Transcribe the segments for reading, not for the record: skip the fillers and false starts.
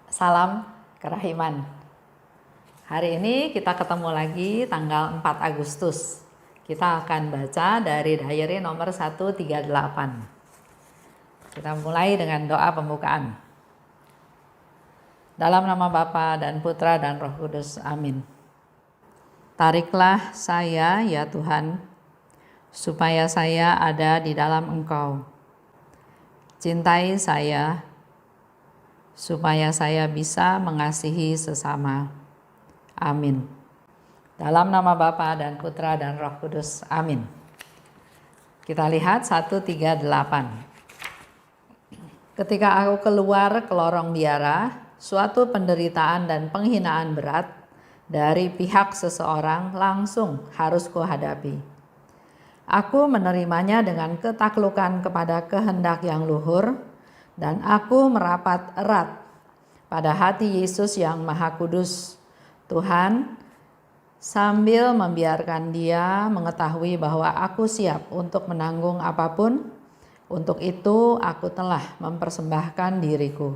Salam kerahiman. Hari ini kita ketemu lagi tanggal 4 Agustus. Kita akan baca dari diary nomor 138. Kita mulai dengan doa pembukaan. Dalam nama Bapa dan Putra dan Roh Kudus. Amin. Tariklah saya ya Tuhan, supaya saya ada di dalam Engkau. Cintai saya, supaya saya bisa mengasihi sesama. Amin. Dalam nama Bapa dan Putra dan Roh Kudus. Amin. Kita lihat 138. Ketika aku keluar ke lorong biara, suatu penderitaan dan penghinaan berat dari pihak seseorang langsung harus kuhadapi. Aku menerimanya dengan ketaklukan kepada kehendak yang luhur, dan aku merapat erat pada hati Yesus yang Maha Kudus, Tuhan, sambil membiarkan Dia mengetahui bahwa aku siap untuk menanggung apapun. Untuk itu aku telah mempersembahkan diriku.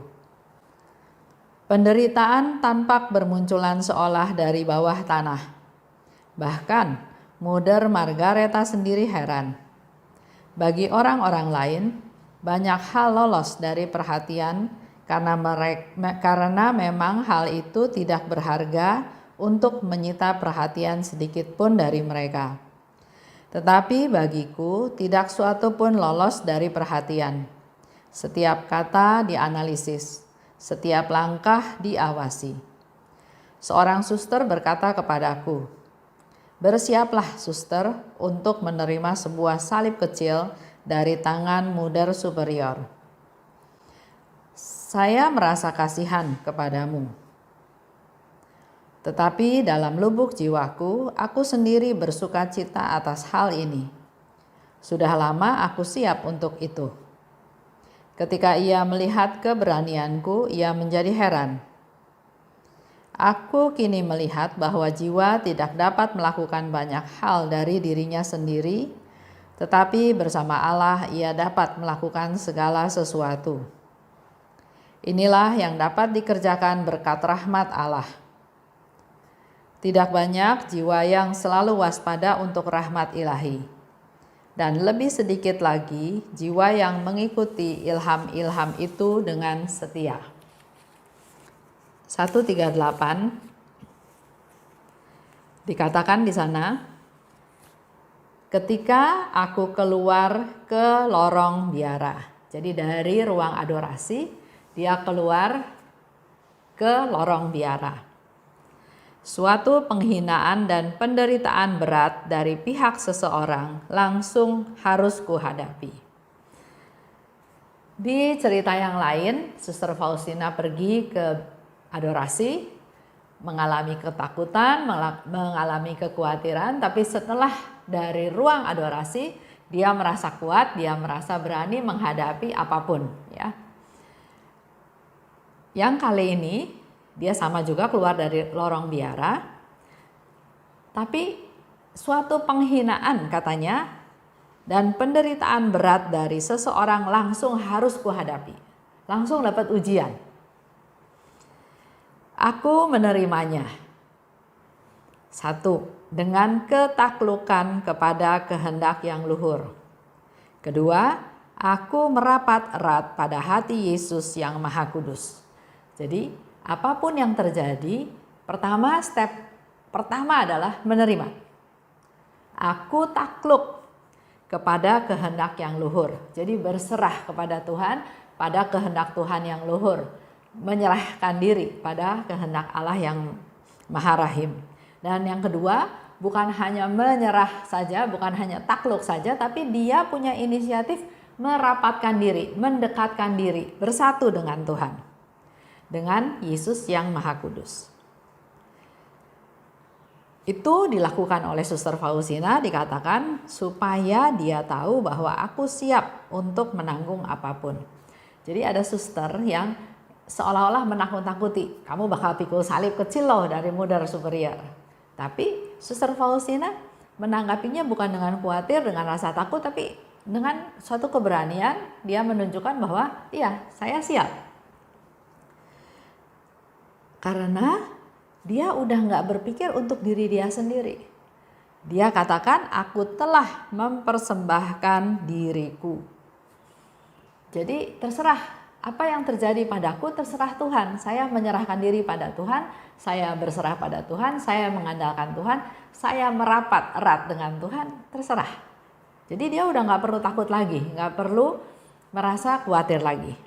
Penderitaan tampak bermunculan seolah dari bawah tanah. Bahkan Mother Margaretha sendiri heran. Bagi orang-orang lain, banyak hal lolos dari perhatian karena memang hal itu tidak berharga untuk menyita perhatian sedikit pun dari mereka. Tetapi bagiku tidak suatu pun lolos dari perhatian. Setiap kata dianalisis, setiap langkah diawasi. Seorang suster berkata kepadaku, "Bersiaplah suster untuk menerima sebuah salib kecil dari tangan Mother Superior. Saya merasa kasihan kepadamu. Tetapi dalam lubuk jiwaku, aku sendiri bersuka cita atas hal ini. Sudah lama aku siap untuk itu." Ketika ia melihat keberanianku, ia menjadi heran. Aku kini melihat bahwa jiwa tidak dapat melakukan banyak hal dari dirinya sendiri, tetapi bersama Allah ia dapat melakukan segala sesuatu. Inilah yang dapat dikerjakan berkat rahmat Allah. Tidak banyak jiwa yang selalu waspada untuk rahmat ilahi. Dan lebih sedikit lagi jiwa yang mengikuti ilham-ilham itu dengan setia. 138 dikatakan di sana, ketika aku keluar ke lorong biara. Jadi dari ruang adorasi, dia keluar ke lorong biara. Suatu penghinaan dan penderitaan berat dari pihak seseorang langsung harus kuhadapi. Di cerita yang lain, Suster Faustina pergi ke adorasi, mengalami ketakutan, mengalami kekhawatiran, tapi setelah dari ruang adorasi, dia merasa kuat, dia merasa berani menghadapi apapun. Ya. Yang kali ini, dia sama juga keluar dari lorong biara, tapi suatu penghinaan katanya, dan penderitaan berat dari seseorang langsung harus kuhadapi, langsung dapat ujian. Aku menerimanya. 1. Dengan ketaklukan kepada kehendak yang luhur. 2. Aku merapat erat pada hati Yesus yang Maha Kudus. Jadi apapun yang terjadi, step pertama adalah menerima. Aku takluk kepada kehendak yang luhur. Jadi berserah kepada Tuhan, pada kehendak Tuhan yang luhur. Menyerahkan diri pada kehendak Allah yang Maha Rahim. Dan yang kedua, bukan hanya menyerah saja, bukan hanya takluk saja, tapi dia punya inisiatif merapatkan diri, mendekatkan diri, bersatu dengan Tuhan, dengan Yesus yang Maha Kudus. Itu dilakukan oleh Suster Faustina, dikatakan supaya dia tahu bahwa aku siap untuk menanggung apapun. Jadi ada suster yang seolah-olah menakut-nakuti, kamu bakal pikul salib kecil loh dari Mother Superior. Tapi Suster Faustina menanggapinya bukan dengan khawatir, dengan rasa takut, tapi dengan suatu keberanian. Dia menunjukkan bahwa iya, saya siap. Karena dia udah nggak berpikir untuk diri dia sendiri. Dia katakan, aku telah mempersembahkan diriku. Jadi terserah apa yang terjadi padaku, terserah Tuhan. Saya menyerahkan diri pada Tuhan, saya berserah pada Tuhan, saya mengandalkan Tuhan, saya merapat erat dengan Tuhan, terserah. Jadi dia udah nggak perlu takut lagi, nggak perlu merasa khawatir lagi.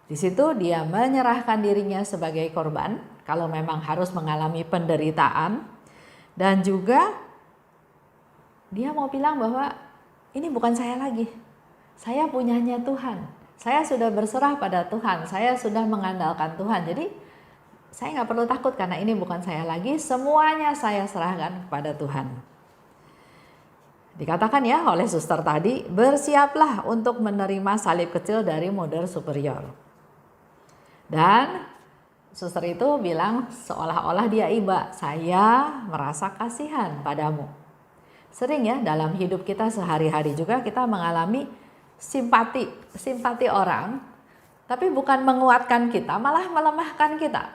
Di situ dia menyerahkan dirinya sebagai korban, kalau memang harus mengalami penderitaan. Dan juga dia mau bilang bahwa ini bukan saya lagi, saya punyanya Tuhan. Saya sudah berserah pada Tuhan, saya sudah mengandalkan Tuhan. Jadi saya nggak perlu takut karena ini bukan saya lagi, semuanya saya serahkan kepada Tuhan. Dikatakan ya oleh suster tadi, bersiaplah untuk menerima salib kecil dari Mother Superior. Dan suster itu bilang seolah-olah dia iba, saya merasa kasihan padamu. Sering ya dalam hidup kita sehari-hari juga kita mengalami simpati orang, tapi bukan menguatkan kita, malah melemahkan kita.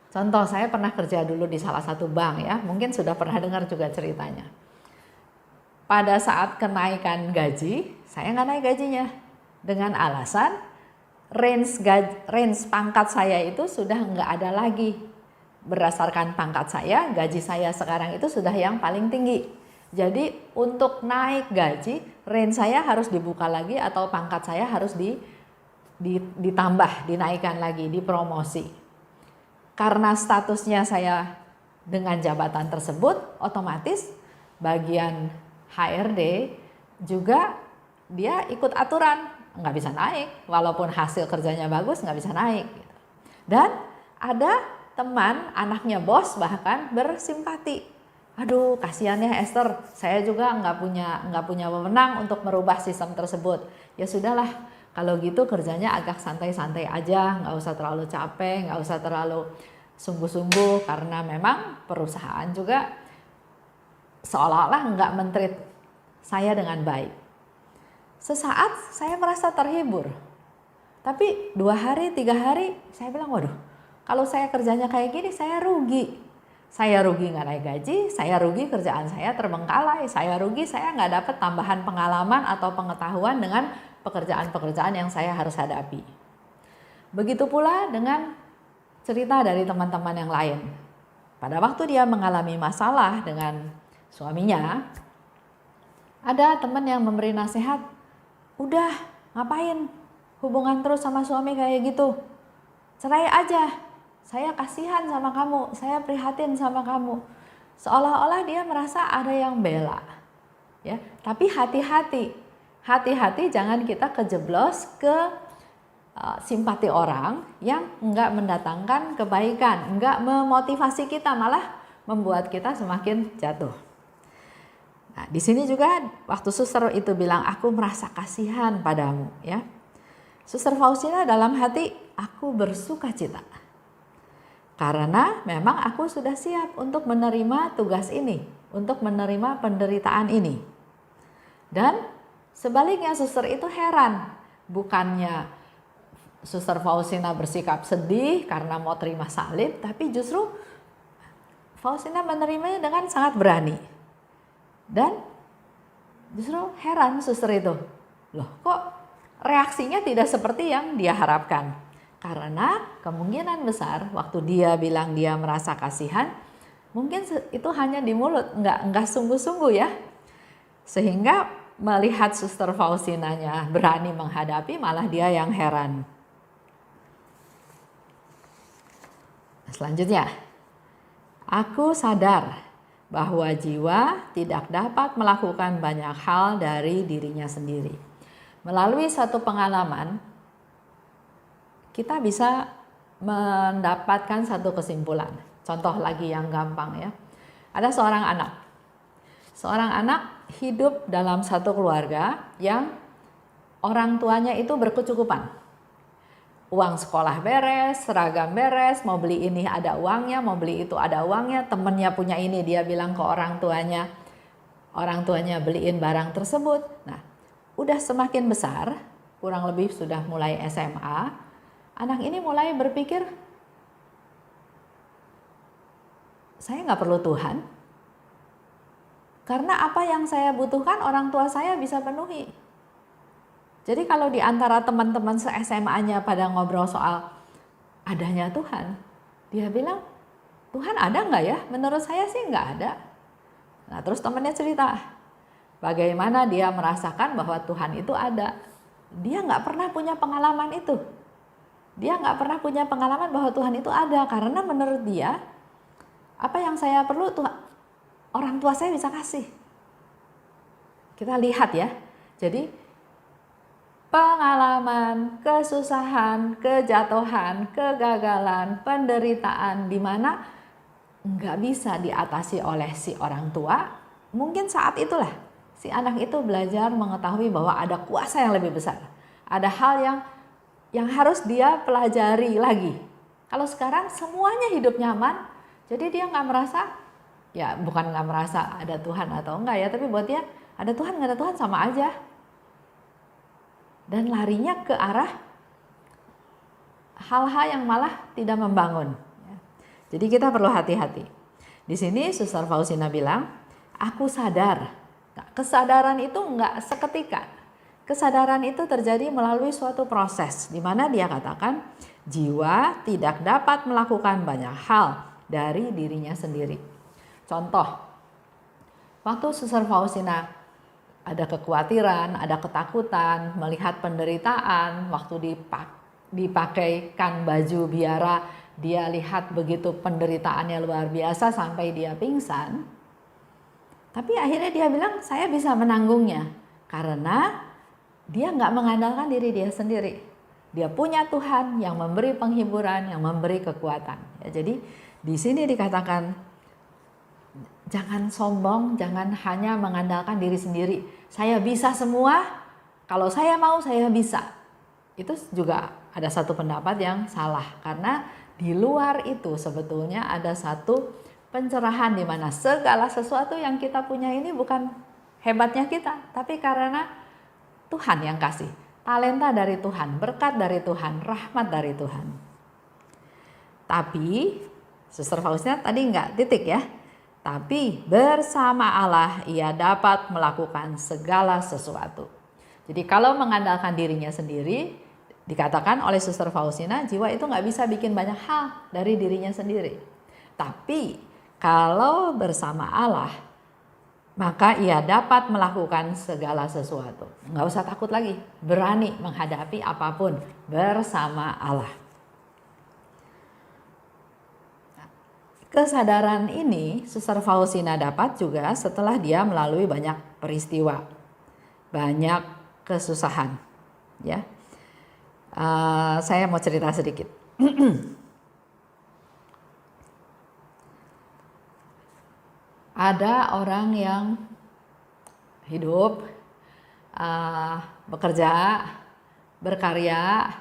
Contoh, saya pernah kerja dulu di salah satu bank ya, mungkin sudah pernah dengar juga ceritanya. Pada saat kenaikan gaji, saya nggak naik gajinya dengan alasan range pangkat saya itu sudah nggak ada lagi. Berdasarkan pangkat saya, gaji saya sekarang itu sudah yang paling tinggi. Jadi untuk naik gaji, range saya harus dibuka lagi atau pangkat saya harus ditambah, dinaikkan lagi, dipromosi. Karena statusnya saya dengan jabatan tersebut, otomatis bagian HRD juga dia ikut aturan, nggak bisa naik, walaupun hasil kerjanya bagus nggak bisa naik. Dan ada teman, anaknya bos bahkan bersimpati. Aduh, kasihannya Esther, saya juga nggak punya wewenang untuk merubah sistem tersebut. Ya sudahlah, kalau gitu kerjanya agak santai-santai aja, nggak usah terlalu capek, nggak usah terlalu sungguh-sungguh, karena memang perusahaan juga seolah-olah nggak men-treat saya dengan baik. Sesaat saya merasa terhibur, tapi 2 hari, 3 hari saya bilang, waduh, kalau saya kerjanya kayak gini saya rugi. Saya rugi nggak naik gaji, saya rugi kerjaan saya terbengkalai, saya rugi saya nggak dapat tambahan pengalaman atau pengetahuan dengan pekerjaan-pekerjaan yang saya harus hadapi. Begitu pula dengan cerita dari teman-teman yang lain. Pada waktu dia mengalami masalah dengan suaminya, ada teman yang memberi nasihat, udah ngapain hubungan terus sama suami kayak gitu, cerai aja. Saya kasihan sama kamu, saya prihatin sama kamu. Seolah-olah dia merasa ada yang bela. Ya, tapi hati-hati jangan kita kejeblos ke simpati orang yang enggak mendatangkan kebaikan, enggak memotivasi kita, malah membuat kita semakin jatuh. Nah, di sini juga waktu suster itu bilang, aku merasa kasihan padamu, ya. Suster Faustina dalam hati, aku bersuka cita. Karena memang aku sudah siap untuk menerima tugas ini, untuk menerima penderitaan ini. Dan sebaliknya suster itu heran, bukannya suster Faustina bersikap sedih karena mau terima salib, tapi justru Faustina menerimanya dengan sangat berani. Dan justru heran suster itu, loh kok reaksinya tidak seperti yang dia harapkan. Karena kemungkinan besar waktu dia bilang dia merasa kasihan, mungkin itu hanya di mulut, enggak sungguh-sungguh ya. Sehingga melihat suster Faustinanya berani menghadapi, malah dia yang heran. Selanjutnya, aku sadar bahwa jiwa tidak dapat melakukan banyak hal dari dirinya sendiri. Melalui satu pengalaman, kita bisa mendapatkan satu kesimpulan. Contoh lagi yang gampang ya. Ada seorang anak hidup dalam satu keluarga yang orang tuanya itu berkecukupan. Uang sekolah beres, seragam beres, mau beli ini ada uangnya, mau beli itu ada uangnya, temennya punya ini, dia bilang ke orang tuanya beliin barang tersebut. Nah, udah semakin besar, kurang lebih sudah mulai SMA, anak ini mulai berpikir, saya nggak perlu Tuhan. Karena apa yang saya butuhkan orang tua saya bisa penuhi. Jadi kalau di antara teman-teman se-SMA-nya pada ngobrol soal adanya Tuhan, dia bilang, Tuhan ada nggak ya? Menurut saya sih nggak ada. Nah terus temannya cerita, bagaimana dia merasakan bahwa Tuhan itu ada. Dia nggak pernah punya pengalaman itu. Dia nggak pernah punya pengalaman bahwa Tuhan itu ada. Karena menurut dia, apa yang saya perlu Tuhan, orang tua saya bisa kasih. Kita lihat ya. Jadi pengalaman, kesusahan, kejatuhan, kegagalan, penderitaan di mana nggak bisa diatasi oleh si orang tua. Mungkin saat itulah si anak itu belajar mengetahui bahwa ada kuasa yang lebih besar. Ada hal yang harus dia pelajari lagi. Kalau sekarang semuanya hidup nyaman, jadi dia nggak merasa, ya bukan nggak merasa ada Tuhan atau enggak ya, tapi buat dia ada Tuhan nggak ada Tuhan sama aja. Dan larinya ke arah hal-hal yang malah tidak membangun. Jadi kita perlu hati-hati. Di sini Suster Faustina bilang, aku sadar. Nah, kesadaran itu enggak seketika. Kesadaran itu terjadi melalui suatu proses di mana dia katakan jiwa tidak dapat melakukan banyak hal dari dirinya sendiri. Contoh, waktu Suster Faustina ada kekhawatiran, ada ketakutan, melihat penderitaan, waktu dipakaikan baju biara, dia lihat begitu penderitaannya luar biasa sampai dia pingsan. Tapi akhirnya dia bilang, saya bisa menanggungnya. Karena dia nggak mengandalkan diri dia sendiri. Dia punya Tuhan yang memberi penghiburan, yang memberi kekuatan. Ya, jadi di sini dikatakan, jangan sombong, jangan hanya mengandalkan diri sendiri. Saya bisa semua, kalau saya mau saya bisa. Itu juga ada satu pendapat yang salah. Karena di luar itu sebetulnya ada satu pencerahan di mana segala sesuatu yang kita punya ini bukan hebatnya kita, tapi karena Tuhan yang kasih. Talenta dari Tuhan, berkat dari Tuhan, rahmat dari Tuhan. Tapi, Suster Faustina tadi enggak titik ya. Tapi bersama Allah ia dapat melakukan segala sesuatu. Jadi kalau mengandalkan dirinya sendiri, dikatakan oleh Suster Faustina, jiwa itu nggak bisa bikin banyak hal dari dirinya sendiri. Tapi kalau bersama Allah, maka ia dapat melakukan segala sesuatu. Nggak usah takut lagi, berani menghadapi apapun bersama Allah. Kesadaran ini Suster Faustina dapat juga setelah dia melalui banyak peristiwa, banyak kesusahan. Ya, saya mau cerita sedikit. Ada orang yang hidup, bekerja, berkarya,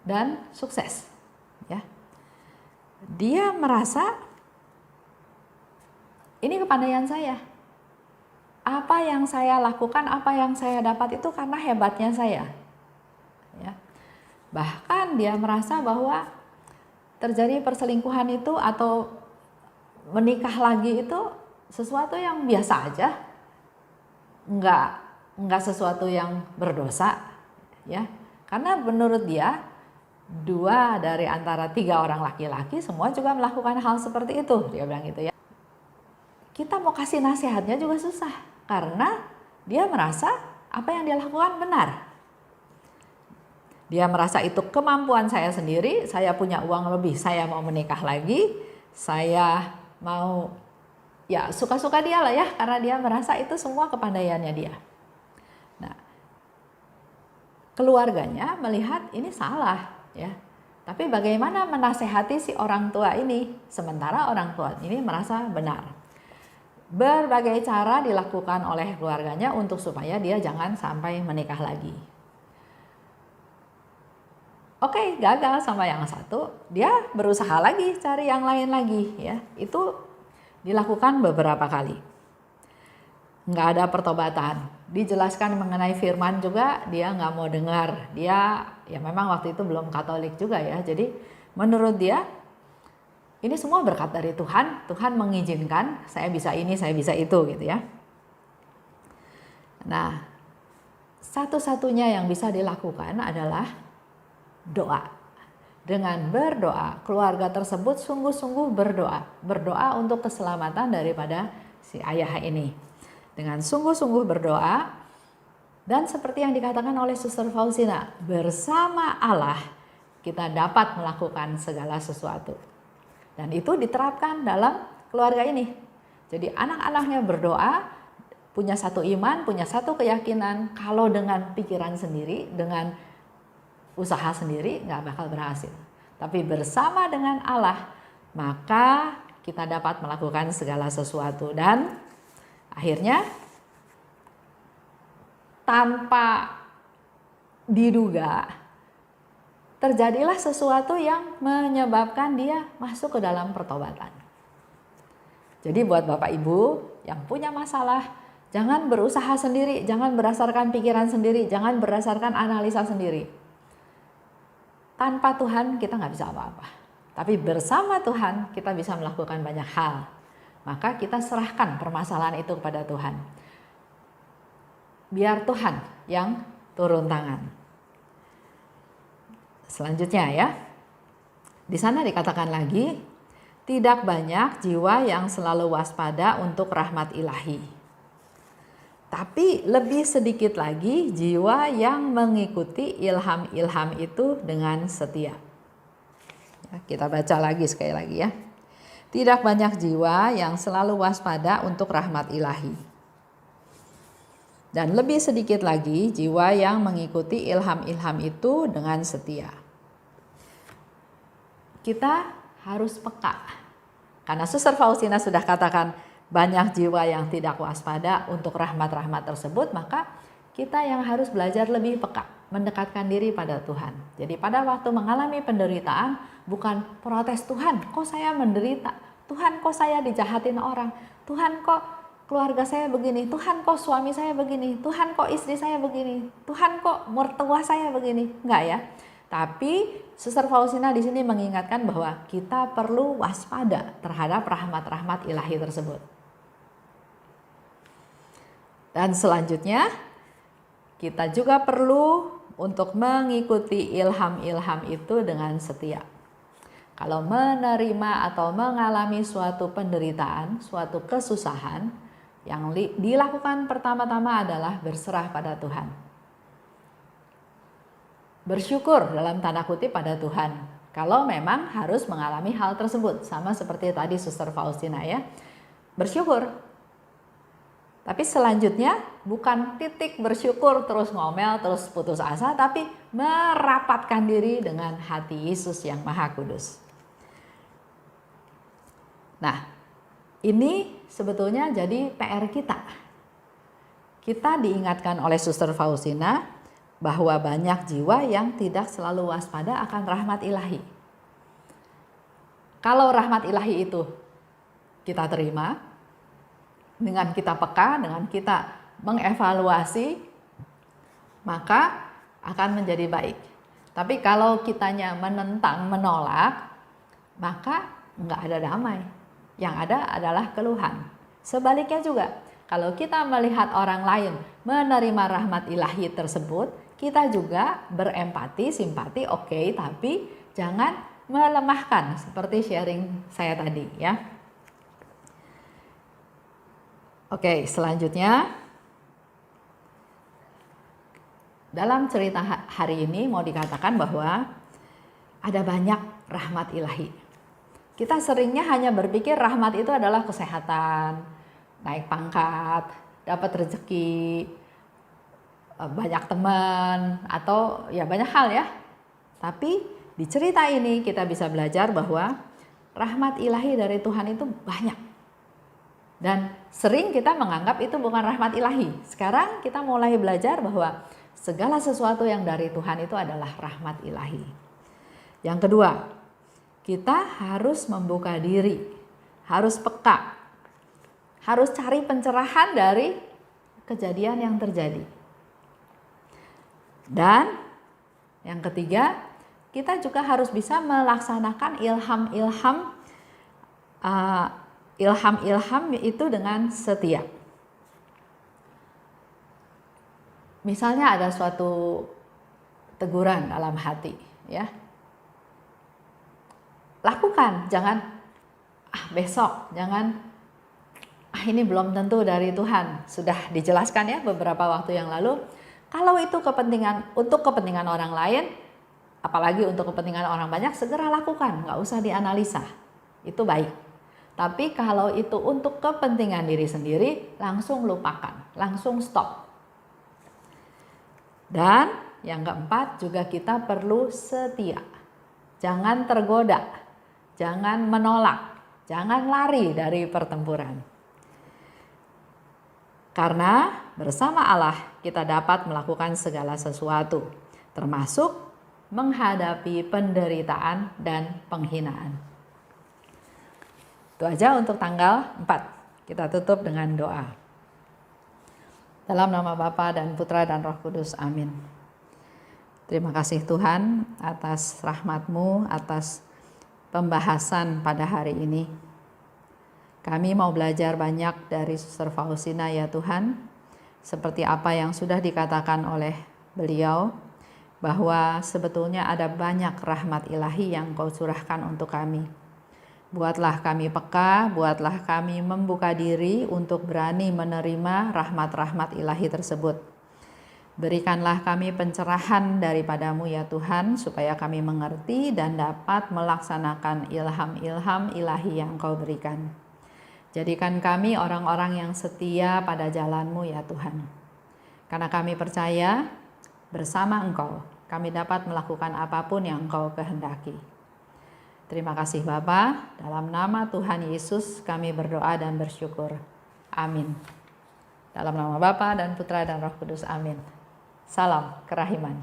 dan sukses. Ya. Dia merasa ini kepandaian saya. Apa yang saya lakukan, apa yang saya dapat itu karena hebatnya saya. Ya. Bahkan dia merasa bahwa terjadi perselingkuhan itu atau menikah lagi itu sesuatu yang biasa aja. Enggak sesuatu yang berdosa. Ya. Karena menurut dia 2 dari antara 3 orang laki-laki semua juga melakukan hal seperti itu, dia bilang gitu ya. Kita mau kasih nasihatnya juga susah karena dia merasa apa yang dia lakukan benar. Dia merasa itu kemampuan saya sendiri, saya punya uang lebih, saya mau menikah lagi, saya mau ya suka-suka dia lah ya, karena dia merasa itu semua kepandaiannya dia. Nah, keluarganya melihat ini salah. Ya, tapi bagaimana menasehati si orang tua ini sementara orang tua ini merasa benar. Berbagai cara dilakukan oleh keluarganya untuk supaya dia jangan sampai menikah lagi. Oke, gagal sama yang satu, dia berusaha lagi cari yang lain lagi. Ya, itu dilakukan beberapa kali. Nggak ada pertobatan. Dijelaskan mengenai firman juga dia nggak mau dengar. Dia ya memang waktu itu belum Katolik juga ya. Jadi menurut dia Ini semua berkat dari Tuhan. Tuhan mengizinkan saya bisa ini, saya bisa itu gitu ya. Nah, satu-satunya yang bisa dilakukan adalah doa. Dengan berdoa, keluarga tersebut sungguh-sungguh berdoa. Berdoa untuk keselamatan daripada si ayah ini. Dengan sungguh-sungguh berdoa, dan seperti yang dikatakan oleh Suster Faustina, bersama Allah kita dapat melakukan segala sesuatu. Dan itu diterapkan dalam keluarga ini. Jadi anak-anaknya berdoa, punya satu iman, punya satu keyakinan, kalau dengan pikiran sendiri, dengan usaha sendiri nggak bakal berhasil. Tapi bersama dengan Allah, maka kita dapat melakukan segala sesuatu. Dan akhirnya tanpa diduga, terjadilah sesuatu yang menyebabkan dia masuk ke dalam pertobatan. Jadi buat Bapak Ibu yang punya masalah, jangan berusaha sendiri, jangan berdasarkan pikiran sendiri, jangan berdasarkan analisa sendiri. Tanpa Tuhan kita nggak bisa apa-apa. Tapi bersama Tuhan kita bisa melakukan banyak hal. Maka kita serahkan permasalahan itu kepada Tuhan. Biar Tuhan yang turun tangan. Selanjutnya ya, di sana dikatakan lagi, tidak banyak jiwa yang selalu waspada untuk rahmat ilahi. Tapi lebih sedikit lagi jiwa yang mengikuti ilham-ilham itu dengan setia. Ya, kita baca lagi sekali lagi ya. Tidak banyak jiwa yang selalu waspada untuk rahmat ilahi. Dan lebih sedikit lagi jiwa yang mengikuti ilham-ilham itu dengan setia. Kita harus peka. Karena Suster Faustina sudah katakan banyak jiwa yang tidak waspada untuk rahmat-rahmat tersebut, maka kita yang harus belajar lebih peka, mendekatkan diri pada Tuhan. Jadi pada waktu mengalami penderitaan, bukan protes, Tuhan kok saya menderita, Tuhan kok saya dijahatin orang, Tuhan kok keluarga saya begini, Tuhan kok suami saya begini, Tuhan kok istri saya begini, Tuhan kok mertua saya begini. Enggak ya. Tapi Suster Faustina di sini mengingatkan bahwa kita perlu waspada terhadap rahmat-rahmat ilahi tersebut. Dan selanjutnya kita juga perlu untuk mengikuti ilham-ilham itu dengan setia. Kalau menerima atau mengalami suatu penderitaan, suatu kesusahan, yang dilakukan pertama-tama adalah berserah pada Tuhan. Bersyukur dalam tanda kutip pada Tuhan. Kalau memang harus mengalami hal tersebut. Sama seperti tadi Suster Faustina ya. Bersyukur. Tapi selanjutnya bukan titik bersyukur terus ngomel, terus putus asa. Tapi merapatkan diri dengan hati Yesus yang Maha Kudus. Nah, ini sebetulnya jadi PR kita. Kita diingatkan oleh Suster Faustina bahwa banyak jiwa yang tidak selalu waspada akan rahmat ilahi. Kalau rahmat ilahi itu kita terima, dengan kita peka, dengan kita mengevaluasi, maka akan menjadi baik. Tapi kalau kitanya menentang, menolak, maka nggak ada damai. Yang ada adalah keluhan. Sebaliknya juga, kalau kita melihat orang lain menerima rahmat ilahi tersebut, kita juga berempati, simpati, oke, tapi jangan melemahkan seperti sharing saya tadi ya. Oke, selanjutnya dalam cerita hari ini mau dikatakan bahwa ada banyak rahmat ilahi. Kita seringnya hanya berpikir rahmat itu adalah kesehatan, naik pangkat, dapat rezeki, banyak teman, atau ya banyak hal ya. Tapi di cerita ini kita bisa belajar bahwa rahmat ilahi dari Tuhan itu banyak. Dan sering kita menganggap itu bukan rahmat ilahi. Sekarang kita mulai belajar bahwa segala sesuatu yang dari Tuhan itu adalah rahmat ilahi. Yang kedua, kita harus membuka diri, harus peka, harus cari pencerahan dari kejadian yang terjadi. Dan yang ketiga, kita juga harus bisa melaksanakan ilham-ilham ilham-ilham itu dengan setia. Misalnya ada suatu teguran dalam hati, ya. Lakukan, jangan besok, jangan ini belum tentu dari Tuhan. Sudah dijelaskan ya beberapa waktu yang lalu. Kalau itu untuk kepentingan orang lain, apalagi untuk kepentingan orang banyak, segera lakukan, nggak usah dianalisa. Itu baik. Tapi kalau itu untuk kepentingan diri sendiri, langsung lupakan, langsung stop. Dan yang keempat juga kita perlu setia. Jangan tergoda, jangan menolak, jangan lari dari pertempuran. Karena bersama Allah kita dapat melakukan segala sesuatu, termasuk menghadapi penderitaan dan penghinaan. Itu aja untuk tanggal 4. Kita tutup dengan doa. Dalam nama Bapa dan Putra dan Roh Kudus, amin. Terima kasih Tuhan atas rahmat-Mu, atas pembahasan pada hari ini. Kami mau belajar banyak dari Suster Faustina ya Tuhan, seperti apa yang sudah dikatakan oleh beliau, bahwa sebetulnya ada banyak rahmat ilahi yang Kau curahkan untuk kami. Buatlah kami peka, buatlah kami membuka diri untuk berani menerima rahmat-rahmat ilahi tersebut. Berikanlah kami pencerahan daripada-Mu ya Tuhan, supaya kami mengerti dan dapat melaksanakan ilham-ilham ilahi yang Kau berikan. Jadikan kami orang-orang yang setia pada jalan-Mu ya Tuhan. Karena kami percaya bersama Engkau, kami dapat melakukan apapun yang Engkau kehendaki. Terima kasih Bapa, dalam nama Tuhan Yesus kami berdoa dan bersyukur. Amin. Dalam nama Bapa dan Putra dan Roh Kudus, amin. Salam kerahiman.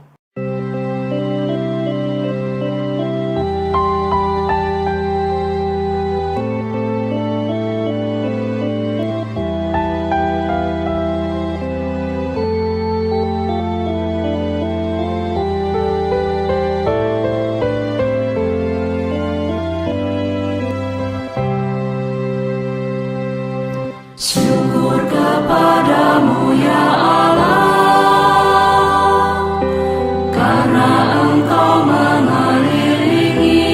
Syukur kepadamu ya Allah, karena Engkau mengelilingi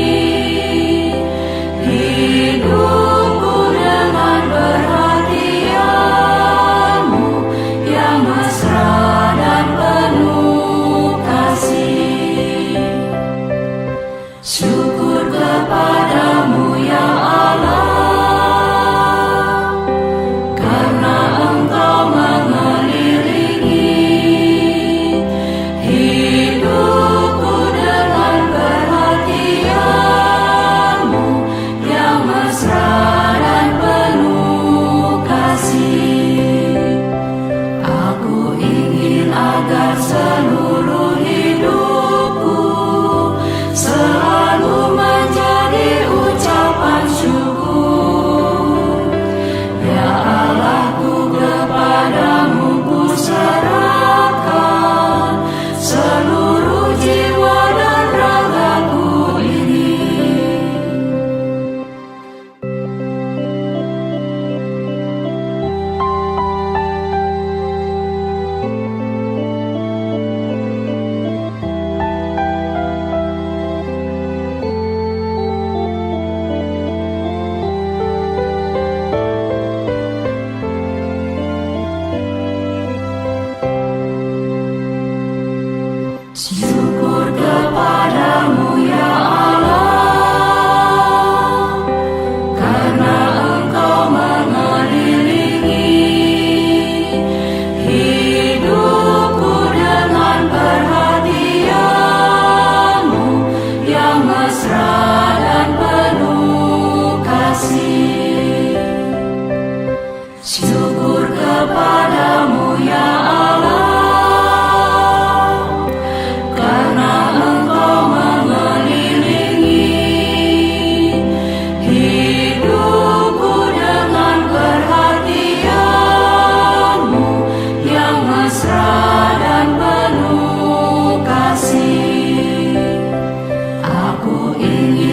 hidupku dengan perhatian-Mu yang mesra dan penuh kasih. Syukur kepadamu ya Allah, seluruh hidupku selalu menjadi ucapan syukur. Ya Allahku, kepadamu ku serahkan seluruh jiwa dan ragaku ini. Syukur kepadamu ya Allah, karena Engkau mengelilingi hidupku dengan perhatian-Mu yang mesra dan penuh kasih. Syukur kepadamu ya Allah, aku ingin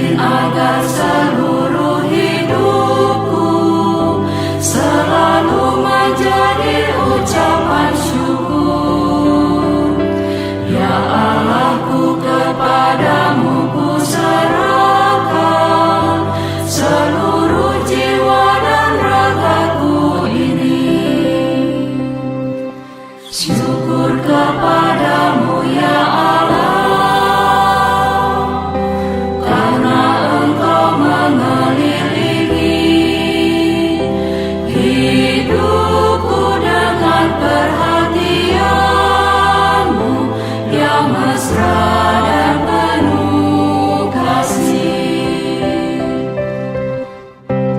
Allahku, kepadamu ku serahkan seluruh jiwa dan ragaku ini. Syukur kepadamu ya Allah.